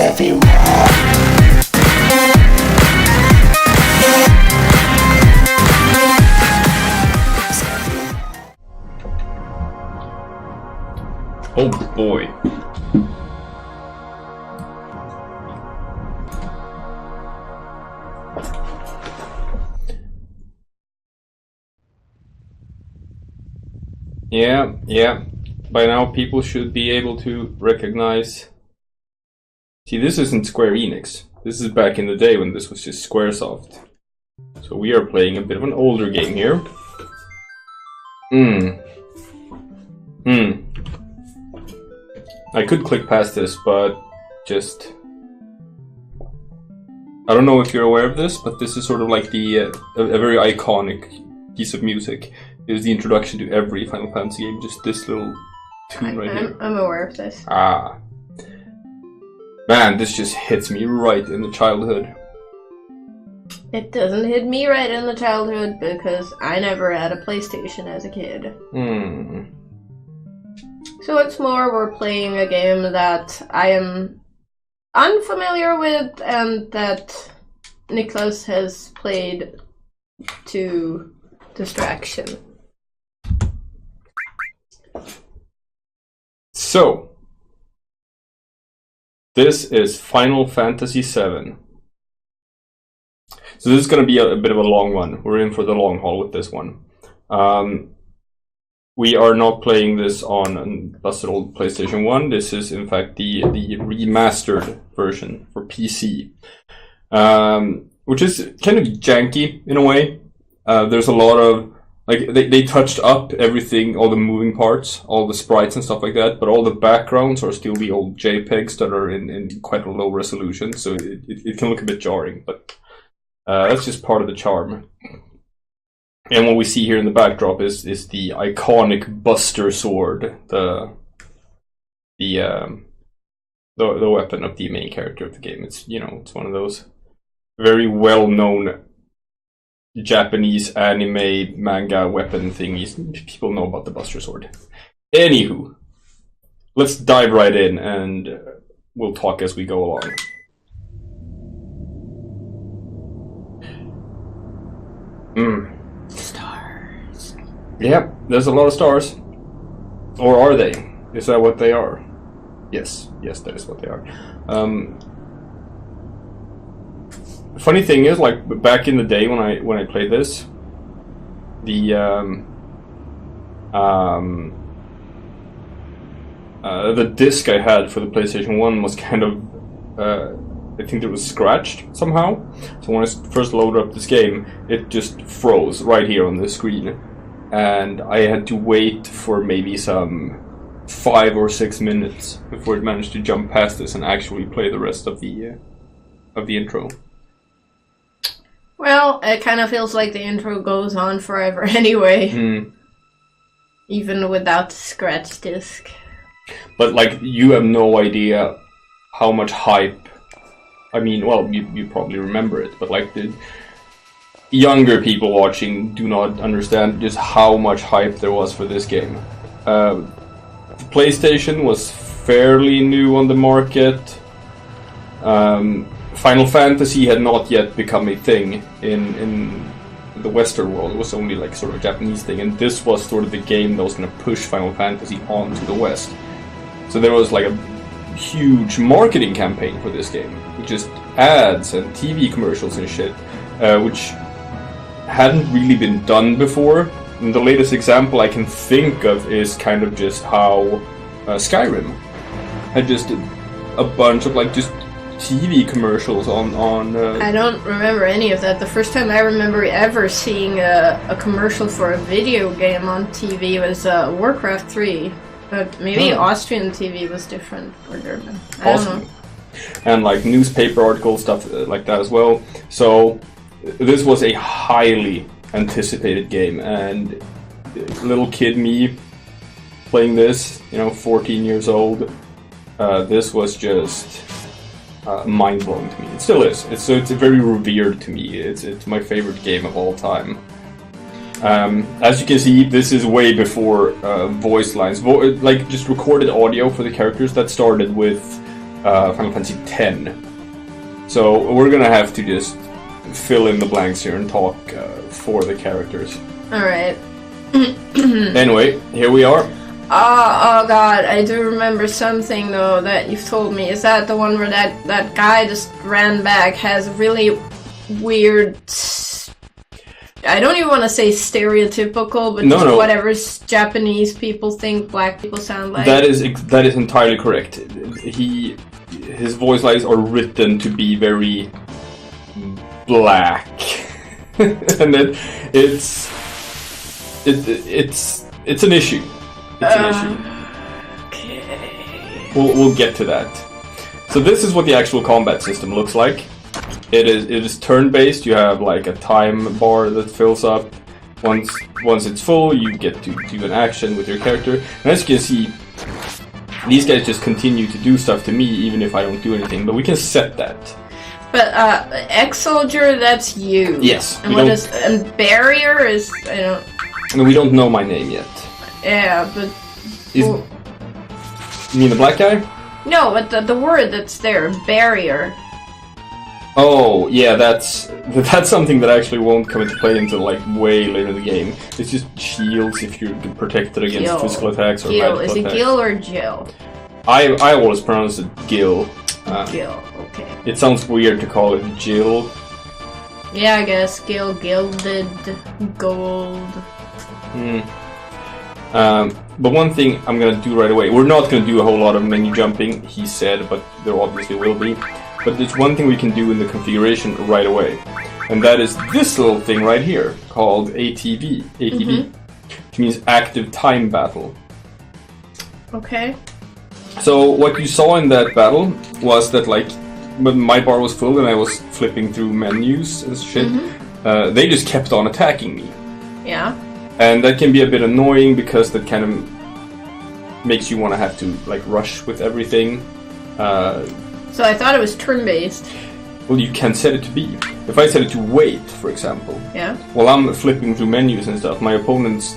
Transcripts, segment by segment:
Oh boy. Yeah. By now people should be able to recognize... See, this isn't Square Enix. This is back in the day when this was just Squaresoft. So we are playing a bit of an older game here. I could click past this, but just... I don't know if you're aware of this, but this is sort of like the a very iconic piece of music. It was the introduction to every Final Fantasy game, just this little tune right here. I'm aware of this. Ah. Man, this just hits me right in the childhood. It doesn't hit me right in the childhood because I never had a PlayStation as a kid. So it's more we're playing a game that I am unfamiliar with and that Niklas has played to distraction. So, this is Final Fantasy VII. So this is going to be a bit of a long one. We're in for the long haul with this one. We are not playing this on a busted old PlayStation 1. This is in fact the remastered version for PC. Which is kind of janky in a way. There's a lot of... Like, they touched up everything, all the moving parts, all the sprites and stuff like that, but all the backgrounds are still the old JPEGs that are in quite a low resolution, so it can look a bit jarring, but that's just part of the charm. And what we see here in the backdrop is the iconic Buster Sword, the weapon of the main character of the game. It's, you know, it's one of those very well-known Japanese anime manga weapon thingies. People know about the Buster Sword. Anywho, let's dive right in and we'll talk as we go along. Stars. Yeah, there's a lot of stars. Or are they? Is that what they are? Yes, that is what they are. The funny thing is, like, back in the day when I played this, the disc I had for the PlayStation 1 was kind of, I think it was scratched somehow. So when I first loaded up this game, it just froze right here on the screen. And I had to wait for maybe some 5 or 6 minutes before it managed to jump past this and actually play the rest of the intro. Well, it kind of feels like the intro goes on forever anyway. Even without the scratch disc. But, like, you have no idea how much hype... I mean, well, you probably remember it, but, like, the younger people watching do not understand just how much hype there was for this game. The PlayStation was fairly new on the market. Final Fantasy had not yet become a thing in the Western world. It was only like sort of a Japanese thing, and this was sort of the game that was going to push Final Fantasy onto the West. So there was like a huge marketing campaign for this game, with just ads and TV commercials and shit, which hadn't really been done before. And the latest example I can think of is kind of just how Skyrim had just a bunch of like just TV commercials on I don't remember any of that. The first time I remember ever seeing a commercial for a video game on TV was Warcraft 3. But maybe Austrian TV was different, or German. I don't know. And like newspaper articles, stuff like that as well. So this was a highly anticipated game, and little kid me playing this, 14 years old, this was just mind-blowing to me. It still is. It's very revered to me. It's my favorite game of all time. As you can see, this is way before voice lines, like just recorded audio for the characters. That started with Final Fantasy X. So we're gonna have to just fill in the blanks here and talk for the characters. Alright. Anyway, here we are. Oh god, I do remember something though that you've told me. Is that the one where that guy just ran back, has really weird... I don't even want to say stereotypical, but just whatever Japanese people think black people sound like. That is entirely correct. His voice lines are written to be very black, and then it's an issue. It's an issue. Okay. We'll get to that. So this is what the actual combat system looks like. It is turn-based. You have like a time bar that fills up. Once it's full, you get to do an action with your character. And as you can see, these guys just continue to do stuff to me even if I don't do anything. But we can set that. But ex-soldier, that's you. Yes. And and barrier is I don't. And we don't know my name yet. Yeah, but. You mean the black guy? No, but the word that's there, barrier. Oh, yeah, that's something that actually won't come into play until like way later in the game. It's just shields if you're protected against physical attacks or magical attacks. Is it Gil or Jill? I always pronounce it Gil. Gil, okay. It sounds weird to call it Jill. Yeah, I guess. Gil, gilded, gold. But one thing I'm gonna do right away, we're not gonna do a whole lot of menu jumping, he said, but there obviously will be. But there's one thing we can do in the configuration right away, and that is this little thing right here, called ATB, which means Active Time Battle. Okay. So what you saw in that battle was that, like, when my bar was full and I was flipping through menus and shit, they just kept on attacking me. Yeah. And that can be a bit annoying because that kind of makes you want to have to, like, rush with everything. So I thought it was turn-based. Well, you can set it to be. If I set it to wait, for example, yeah. While I'm flipping through menus and stuff, my opponents,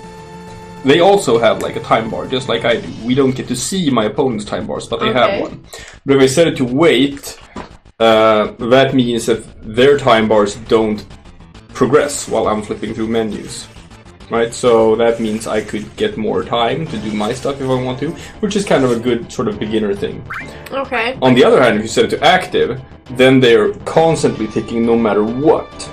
they also have like a time bar, just like I do. We don't get to see my opponent's time bars, but they have one. But if I set it to wait, that means that their time bars don't progress while I'm flipping through menus. Right, so that means I could get more time to do my stuff if I want to, which is kind of a good sort of beginner thing. Okay. On the other hand, if you set it to active, then they're constantly ticking no matter what.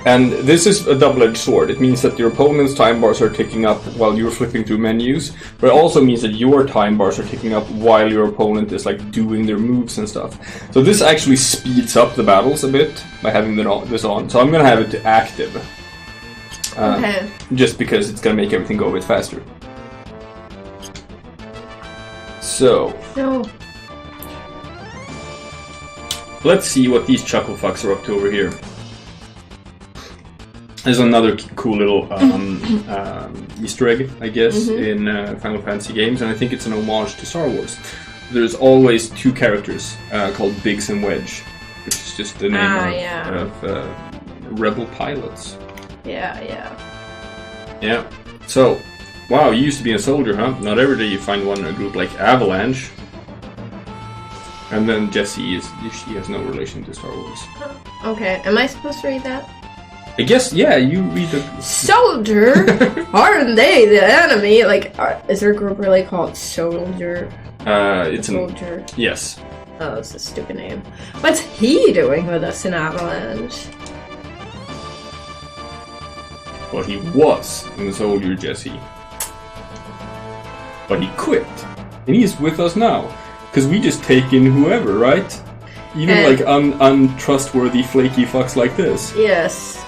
And this is a double-edged sword. It means that your opponent's time bars are ticking up while you're flipping through menus, but it also means that your time bars are ticking up while your opponent is like doing their moves and stuff. So this actually speeds up the battles a bit by having this on. So I'm gonna have it to active. Okay. Just because it's gonna make everything go a bit faster. So. No. Let's see what these chuckle fucks are up to over here. There's another cool little Easter egg, I guess, in Final Fantasy games, and I think it's an homage to Star Wars. There's always two characters called Biggs and Wedge, which is just the name of rebel pilots. Yeah. So, wow, you used to be a soldier, huh? Not every day you find one in a group like Avalanche. And then Jessie she has no relation to Star Wars. Okay, am I supposed to read that? I guess, yeah, you read the... Soldier? Aren't they the enemy? Like, is their group really called Soldier? It's Soldier. Yes. Oh, that's a stupid name. What's he doing with us in Avalanche? Well, he was in the Soldier, Jessie. But he quit. And he's with us now. Because we just take in whoever, right? Even like untrustworthy, flaky fucks like this. Yes.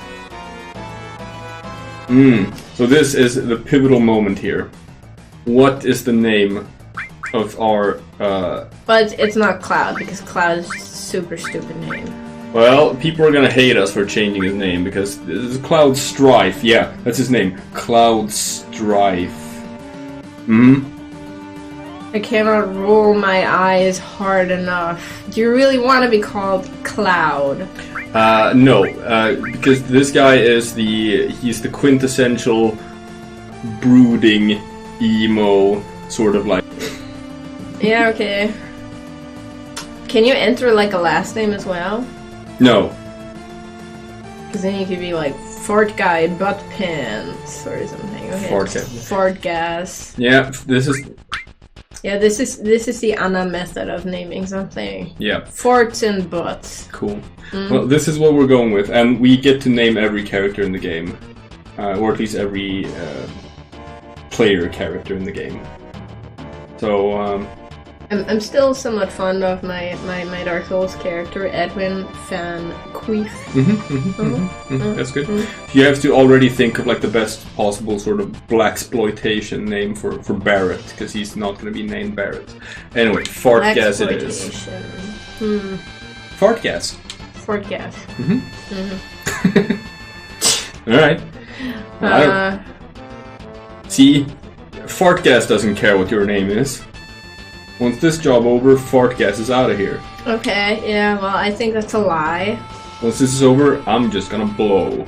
So this is the pivotal moment here. What is the name of our... But it's not Cloud, because Cloud is a super stupid name. Well, people are gonna hate us for changing his name, because this is Cloud Strife. Yeah, that's his name. Cloud Strife. I cannot roll my eyes hard enough. Do you really want to be called Cloud? No, because this guy is he's the quintessential brooding, emo, sort of like... Yeah, okay. Can you enter like a last name as well? No. Because then you could be like Fart Guy Butt Pants or something. Okay. Fartgas. Yeah, this is. Yeah, this is the Anna method of naming something. Yeah. Farts and butts. Cool. Well, this is what we're going with, and we get to name every character in the game, or at least every player character in the game. So. I'm still somewhat fond of my Dark Souls character, Edwin Van Queef. That's good. You have to already think of like the best possible sort of blaxploitation name for Barrett, because he's not going to be named Barrett. Anyway, Fartgas it is. Fartgas. Fartgas. Alright. See, Fartgas doesn't care what your name is. Once this job over, Fartgas is out of here. Okay, yeah, well, I think that's a lie. Once this is over, I'm just gonna blow.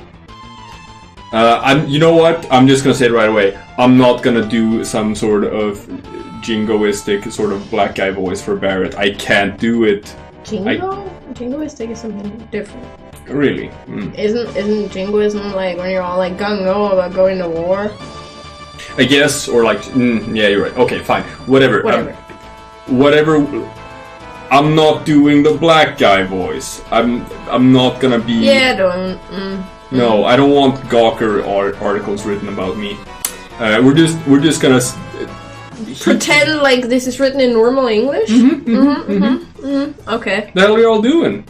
You know what? I'm just gonna say it right away. I'm not gonna do some sort of jingoistic sort of black guy voice for Barrett. I can't do it. Jingo? Jingoistic is something different. Really? Isn't jingoism like when you're all like gung-ho about going to war? I guess, or like, yeah, you're right. Okay, fine. Whatever. Whatever. I'm not doing the black guy voice. I'm not gonna be. Yeah, don't. No, I don't want Gawker articles written about me. We're just gonna pretend like this is written in normal English. Okay. The hell are y'all doing?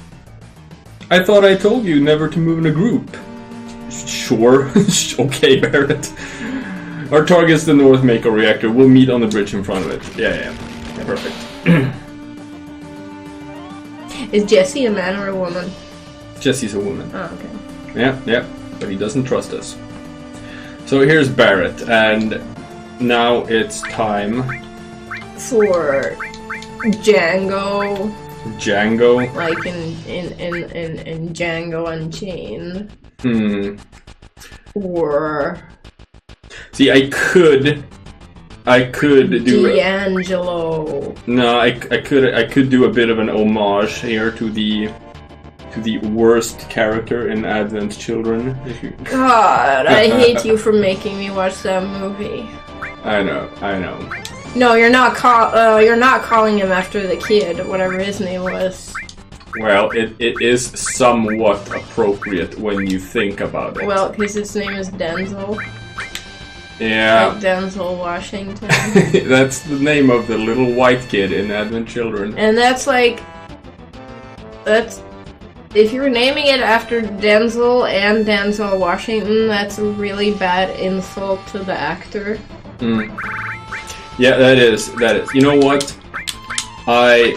I thought I told you never to move in a group. Sure. Okay, Barrett. Our target's the North Mako reactor. We'll meet on the bridge in front of it. Yeah. Perfect. Is Jesse a man or a woman? Jesse's a woman. Oh, okay. Yeah, but he doesn't trust us. So here's Barrett, and now it's time for Django. Django? Like in Django Unchained. Or... See, I could do D'Angelo. No, I could do a bit of an homage here to the worst character in Advent Children. God, I hate you for making me watch that movie. I know. No, you're not calling him after the kid, whatever his name was. Well, it is somewhat appropriate when you think about it. Well, because his name is Denzel. Yeah. Like Denzel Washington. That's the name of the little white kid in Advent Children. And that's if you're naming it after Denzel and Denzel Washington, that's a really bad insult to the actor. Yeah, that is. You know what? A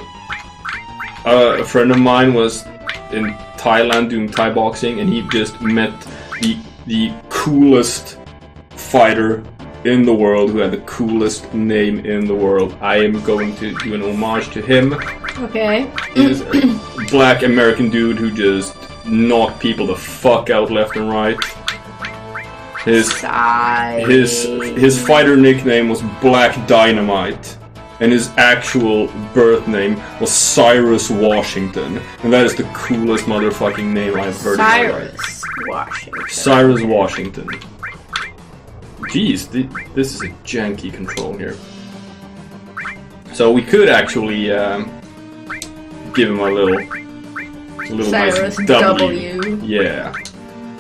friend of mine was in Thailand doing Thai boxing, and he just met the coolest fighter in the world who had the coolest name in the world. I am going to do an homage to him. Okay. He's a black American dude who just knocked people the fuck out left and right. His fighter nickname was Black Dynamite, and his actual birth name was Cyrus Washington, and that is the coolest motherfucking name I've heard in my life. Cyrus Washington. Jeez, this is a janky control here. So we could actually give him a little Cyrus nice W. Yeah.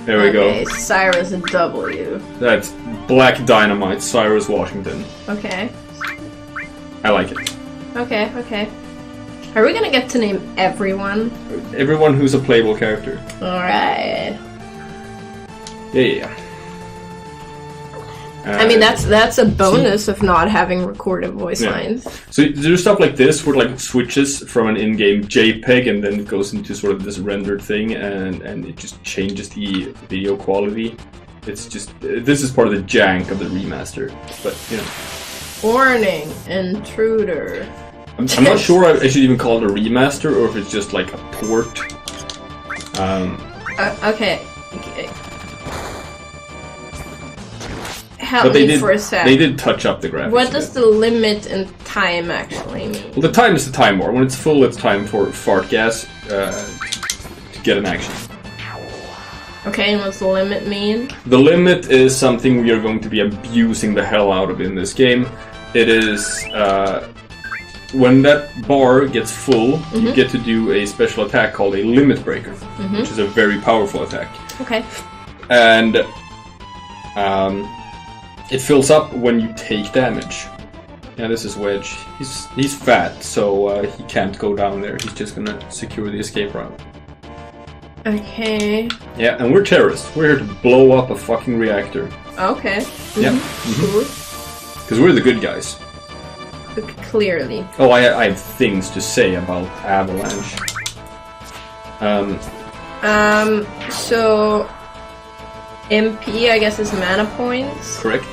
There we go. Cyrus W. That's Black Dynamite, Cyrus Washington. Okay. I like it. Okay. Are we gonna get to name everyone? Everyone who's a playable character. Alright. Yeah. I mean, that's a bonus of not having recorded voice lines. So there's stuff like this where like switches from an in-game JPEG and then it goes into sort of this rendered thing and it just changes the video quality. It's just, this is part of the jank of the remaster, but you know. Warning, intruder. I'm not sure I should even call it a remaster or if it's just like a port. Okay. Help me for a sec. They did touch up the graphics. What does the limit and time actually mean? Well, the time is the time bar. When it's full, it's time for Fartgas to get an action. Okay, and what's the limit mean? The limit is something we are going to be abusing the hell out of in this game. It is when that bar gets full, you get to do a special attack called a limit breaker, which is a very powerful attack. Okay. And it fills up when you take damage. Yeah, this is Wedge. He's fat, so he can't go down there. He's just gonna secure the escape route. Okay. Yeah, and we're terrorists. We're here to blow up a fucking reactor. Okay. Yeah. Cool. Because we're the good guys. Clearly. Oh, I have things to say about Avalanche. So MP, I guess, is mana points. Correct.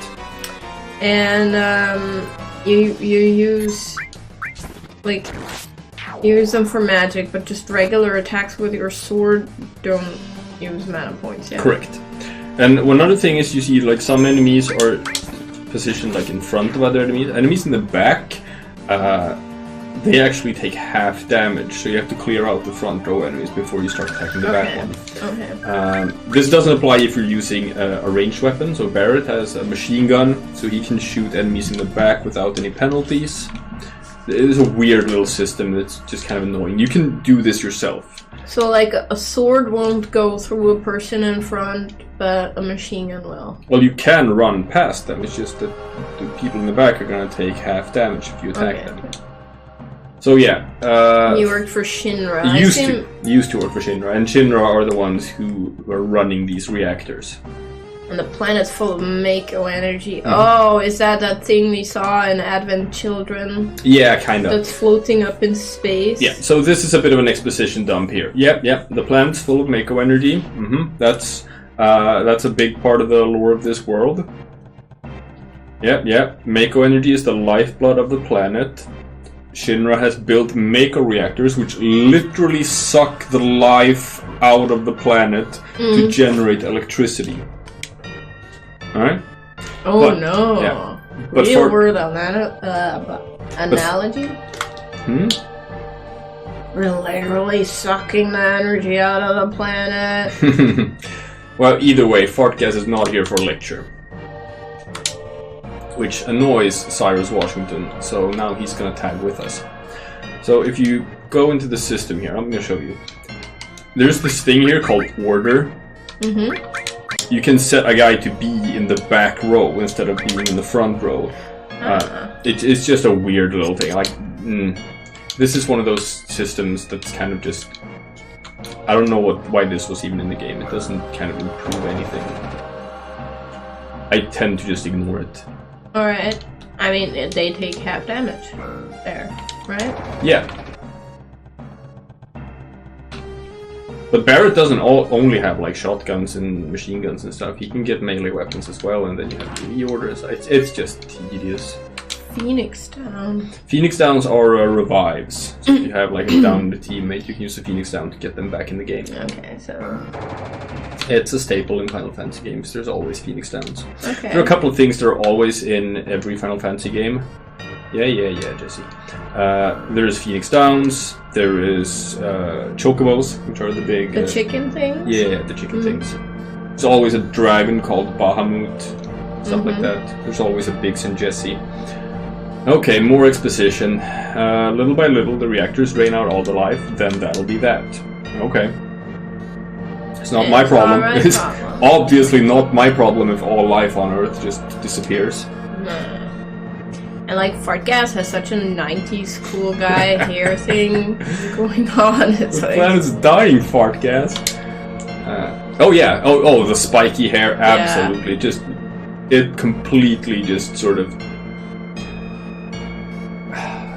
And you use you use them for magic, but just regular attacks with your sword don't use mana points. Yeah. Correct. And one other thing is, you see, like, some enemies are positioned like in front of other enemies. Enemies in the back, they actually take half damage, so you have to clear out the front row enemies before you start attacking the back one. Okay. This doesn't apply if you're using a ranged weapon, so Barrett has a machine gun, so he can shoot enemies in the back without any penalties. It is a weird little system that's just kind of annoying. You can do this yourself. So, like, a sword won't go through a person in front, but a machine gun will. Well, you can run past them, it's just that the people in the back are going to take half damage if you attack them. So yeah. You worked for Shinra. Used to work for Shinra, and Shinra are the ones who are running these reactors. And the planet's full of Mako energy. Oh, is that thing we saw in Advent Children? Yeah, kind of. That's floating up in space? Yeah, so this is a bit of an exposition dump here. Yep, the planet's full of Mako energy. That's a big part of the lore of this world. Yep. Mako energy is the lifeblood of the planet. Shinra has built Mako reactors, which literally suck the life out of the planet to generate electricity. Alright? Oh, but, no. Yeah. But real word on that analogy? We're literally sucking the energy out of the planet. Well, either way, Fartgas is not here for lecture. Which annoys Cyrus Washington, so now he's gonna tag with us. So if you go into the system here, I'm gonna show you. There's this thing here called order. You can set a guy to be in the back row instead of being in the front row. It's just a weird little thing. Like, this is one of those systems that's kind of just... I don't know why this was even in the game. It doesn't kind of improve anything. I tend to just ignore it. Alright. I mean, they take half damage there, right? Yeah. But Barrett doesn't only have like shotguns and machine guns and stuff. He can get melee weapons as well, and then you have reorders. It's just tedious. Phoenix Down. Phoenix Downs are revives. So if you have like a downed teammate, you can use the Phoenix Down to get them back in the game. Okay, so... It's a staple in Final Fantasy games. There's always Phoenix Downs. Okay. There are a couple of things that are always in every Final Fantasy game. Yeah, Jesse. There's Phoenix Downs. There is Chocobos, which are the big... The chicken things? Yeah, the chicken things. There's always a dragon called Bahamut. Stuff like that. There's always a big Jesse. Okay, more exposition. Little by little, the reactors drain out all the life. Then that'll be that. Okay. It's not my problem. It's obviously not my problem if all life on Earth just disappears. No. And like Fartgas has such a 90s cool guy hair thing going on. It's the like... planet's dying, Fartgas. Oh yeah. Oh, the spiky hair. Absolutely. Just it completely just sort of.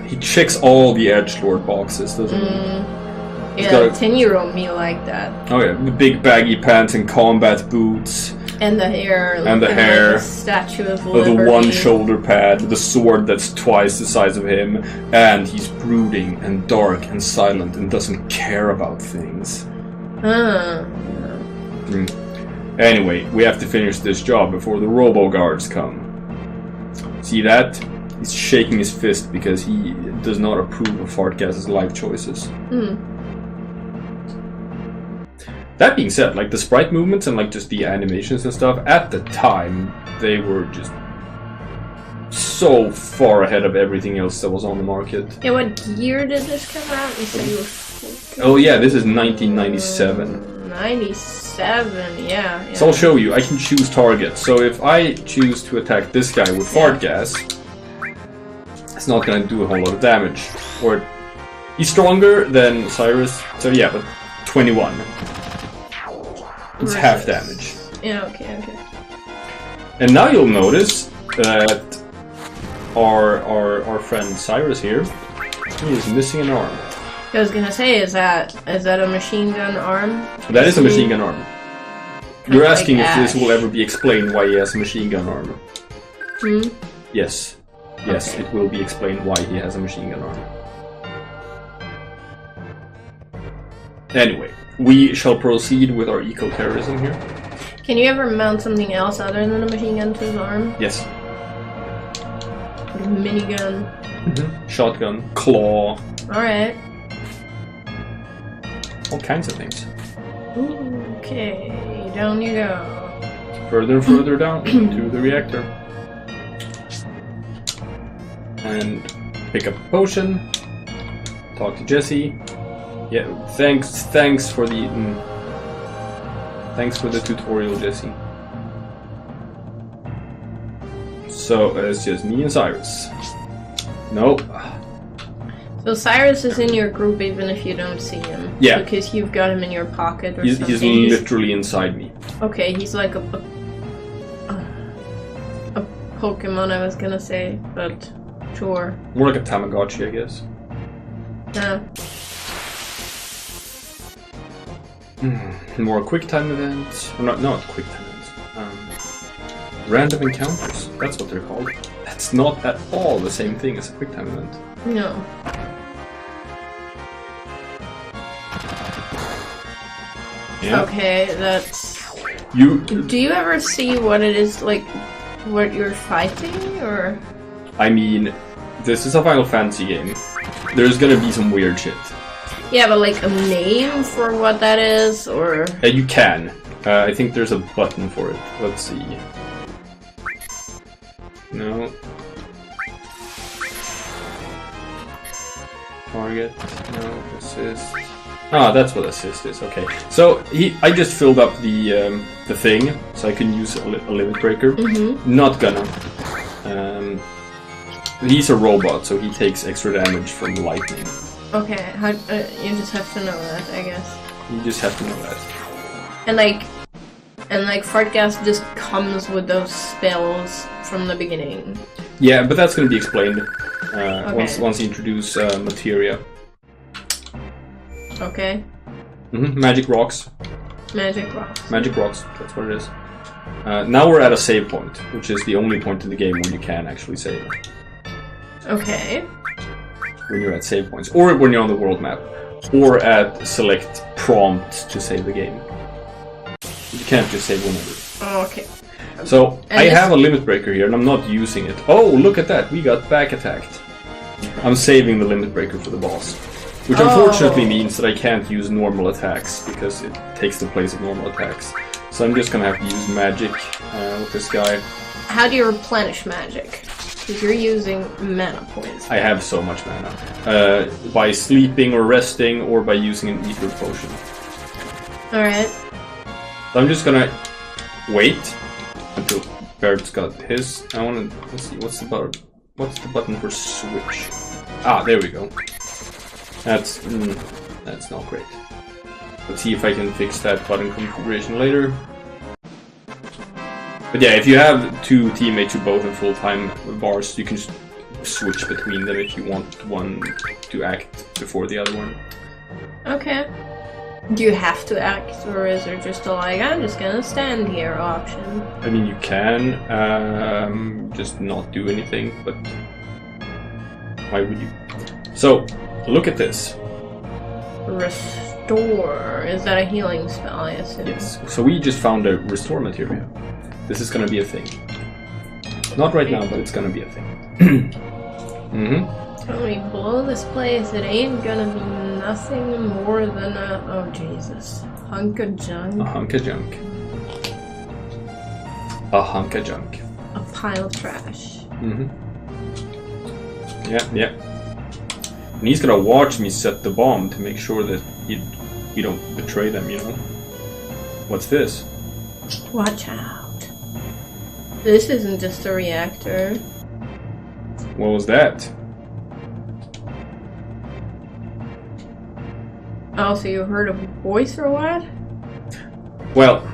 He checks all the edgelord boxes, doesn't he? Yeah, 10-year-old me like that. Oh yeah, the big baggy pants and combat boots. And the hair. And the hair. Like a Statue of Liberty. The one shoulder pad, the sword that's twice the size of him, and he's brooding and dark and silent and doesn't care about things. Anyway, we have to finish this job before the robo guards come. See that? He's shaking his fist because he does not approve of Fartgas's life choices. That being said, like the sprite movements and like just the animations and stuff, at the time, they were just so far ahead of everything else that was on the market. Yeah, what year did this come out? You said you were 14. Oh yeah, this is 1997. 97, yeah. So I'll show you. I can choose targets. So if I choose to attack this guy with Fartgas, it's not gonna do a whole lot of damage. Or he's stronger than Cyrus, so yeah, but 21. It's half damage. Yeah, okay. And now you'll notice that our friend Cyrus here, he is missing an arm. I was gonna say, is that a machine gun arm? That is a machine gun arm. You're asking like if this Ash. will ever be explained why he has a machine gun arm. Yes. Yes, Okay. it will be explained why he has a machine gun arm. Anyway, we shall proceed with our eco-terrorism here. Can you ever mount something else other than a machine gun to his arm? Yes. Like a minigun. Shotgun, claw, Alright. all kinds of things. Okay, down you go. Further and further down to the reactor. And pick up a potion. Talk to Jesse. Yeah, thanks for the thanks for the tutorial, Jesse. So it's just me and Cyrus. Nope. So Cyrus is in your group even if you don't see him. Yeah. Because you've got him in your pocket or He's something. literally inside me. Okay, he's like a Pokemon, I was gonna say, but sure. More like a Tamagotchi, I guess. Yeah. More quick time events. Or not quick time events. Random encounters. That's what they're called. That's not at all the same thing as a quick time event. No. Yeah. Okay, that's... You. Do you ever see what it is, like, what you're fighting, or...? I mean, this is a Final Fantasy game. There's gonna be some weird shit. Yeah, but like a name for what that is, or... You can. I think there's a button for it. Let's see. No. Target. No. Assist. Ah, that's what assist is. Okay. So I just filled up the thing, so I can use a limit breaker. Not gonna. He's a robot, so he takes extra damage from lightning. Okay, you just have to know that, I guess. You just have to know that. And like Fartgas just comes with those spells from the beginning. Yeah, but that's going to be explained Okay. once you introduce materia. Okay. Magic rocks. Magic rocks. Magic rocks. That's what it is. Now we're at a save point, which is the only point in the game where you can actually save. Okay. When you're at save points, or when you're on the world map, or at select prompt to save the game. You can't just save whenever. Oh, okay. So And I this- have a limit breaker here, and I'm not using it. Oh, look at that! We got back attacked. I'm saving the limit breaker for the boss, which unfortunately means that I can't use normal attacks because it takes the place of normal attacks. So I'm just gonna have to use magic with this guy. How do you replenish magic? Because you're using mana points. I have so much mana. By sleeping or resting, or by using an ether potion. Alright. So I'm just gonna wait until Barrett's got his. Let's see, what's the button for switch? Ah, there we go. That's not great. Let's see if I can fix that button configuration later. But yeah, if you have two teammates who both have full-time bars, you can just switch between them if you want one to act before the other one. Okay. Do you have to act, or is there just a like, I'm just gonna stand here option? I mean, you can just not do anything, but why would you? So, look at this. Restore. Is that a healing spell, I assume? Yes. So we just found a restore materia. This is gonna be a thing. Not right now, but it's gonna be a thing. Mm-hmm. When we blow this place, it ain't gonna be nothing more than a... Oh, Jesus. Hunk of junk. A hunk of junk. A hunk of junk. A pile of trash. Mm-hmm. Yeah. And he's gonna watch me set the bomb to make sure that we don't betray them, you know? What's this? Watch out. This isn't just a reactor. What was that? Oh, so you heard a voice or what? Well,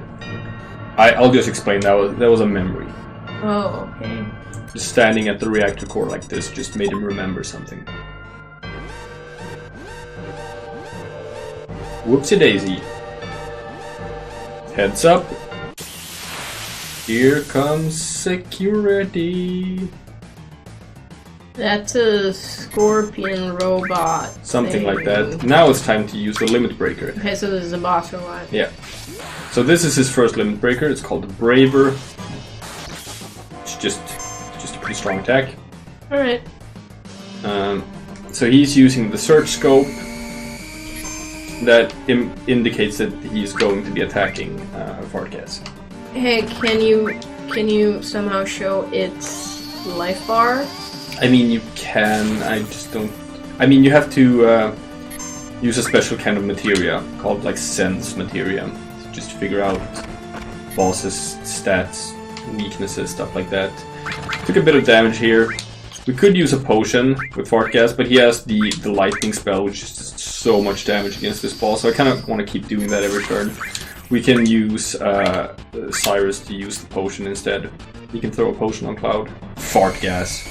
I'll just explain. That was a memory. Oh, okay. Just standing at the reactor core like this just made him remember something. Whoopsie daisy. Heads up. Here comes security. That's a scorpion robot. Something like that. thing. Now it's time to use the limit breaker. Okay, so this is a boss or what? Yeah. So this is his first limit breaker. It's called the Braver. It's just a pretty strong attack. Alright. So he's using the search scope that indicates that he's going to be attacking Fartgas. Hey, can you somehow show its life bar? I mean, you can. I just don't. I mean, you have to use a special kind of materia called like sense materia, just to figure out bosses' stats, weaknesses, stuff like that. Took a bit of damage here. We could use a potion with Fartgas, but he has the lightning spell, which is just so much damage against this boss, so I kind of want to keep doing that every turn. We can use Cyrus to use the potion instead. He can throw a potion on Cloud. Fartgas.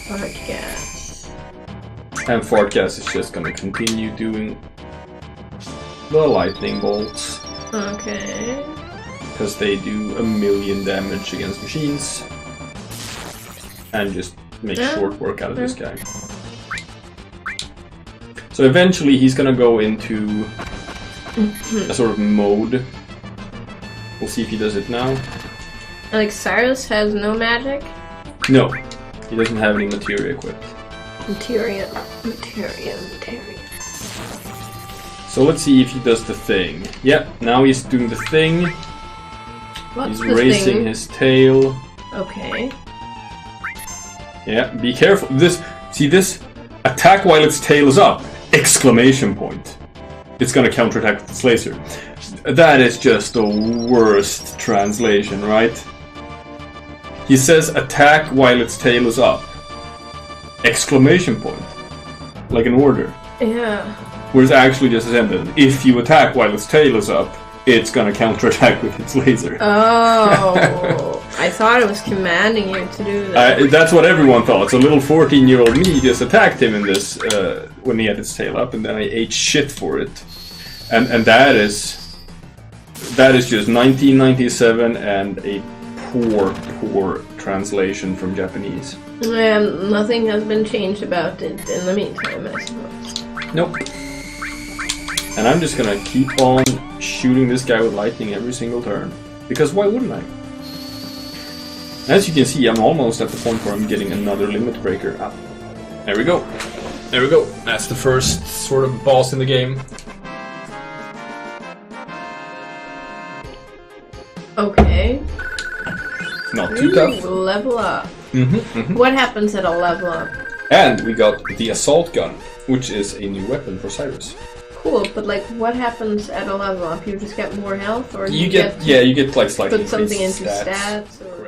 Fartgas. And Fartgas is just gonna continue doing the lightning bolts. Okay. Because they do 1,000,000 damage against machines. And just make short work out of this guy. So eventually he's gonna go into a sort of mode. We'll see if he does it now. Like Cyrus has no magic? No, he doesn't have any materia equipped. Materia. So let's see if he does the thing. Yep, now he's doing the thing. What's He's the raising thing? his tail. Okay. Yeah, be careful. This attack while its tail is up! Exclamation point. It's gonna counterattack with its laser. That is just the worst translation, right? He says attack while its tail is up. Exclamation point. Like an order. Yeah. Whereas actually just a sentence. If you attack while its tail is up, it's gonna counterattack with its laser. Oh. I thought it was commanding you to do that. That's what everyone thought. So little 14-year-old me just attacked him in this when he had his tail up, and then I ate shit for it. And that is just 1997 and a poor translation from Japanese. And nothing has been changed about it in the meantime, I suppose. Nope. And I'm just gonna keep on shooting this guy with lightning every single turn. Because why wouldn't I? As you can see, I'm almost at the point where I'm getting another limit breaker up. There we go. There we go. That's the first sort of boss in the game. Okay. Not too tough. Level up. What happens at a level up? And we got the assault gun, which is a new weapon for Cyrus. Cool, but like, what happens at a level up? You just get more health, or You get like slightly put something increased into stats, or